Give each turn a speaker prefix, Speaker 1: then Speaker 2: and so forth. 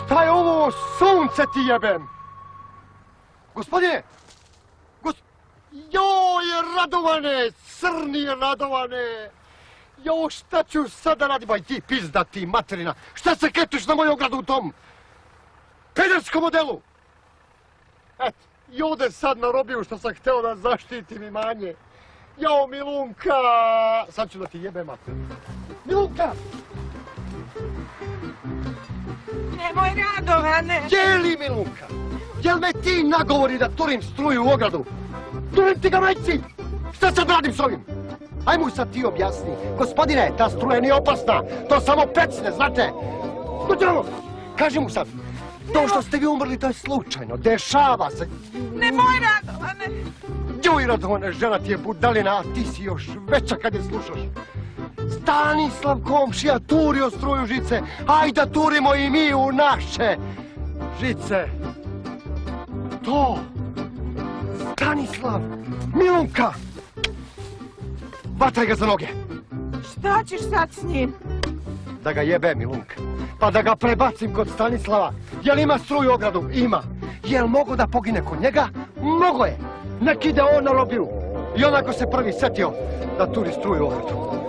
Speaker 1: Šta je ovo? Sunce ti jebem! Gospodine! Joj, Radovane! Crni Radovane! Jo, šta ću sada raditi? Baj ti pizda ti, materina! Šta se ketuš na moju ogradu u tom pederskom modelu? Eto, i ovdje sad narobio što sam hteo da zaštitim imanje. Jo, Milunka! Sad ću da ti jebem, materina. Milunka!
Speaker 2: Nemoj, Radovane!
Speaker 1: Je li, Milunka? Jel me ti nagovori da turim struju u ogradu? Turim ti ga, majci! Šta sad radim s ovim? Aj mu sad ti objasni. Gospodine, ta struja nije opasna. To samo pecne, znate? Dođemo! Kaži mu sad. To što ste vi umrli, to je slučajno. Dešava se.
Speaker 2: Nemoj, Radovane!
Speaker 1: Joj, Radovane, žena ti je budalina, a ti si još veća kad je slušaš. Stanislav komšija turio struju žice. Aj da turimo i mi u naše žice. To. Stanislav. Milunka. Vataj ga za noge.
Speaker 2: Šta ćeš sad s njim?
Speaker 1: Da ga jebe, Milunka. Pa da ga prebacim kod Stanislava. Jel ima struju u ogradu? Ima. Jel mogo da pogine kod njega? Mogo je. Nek ide on na robiju. I onako se prvi setio da turi struju u ogradu.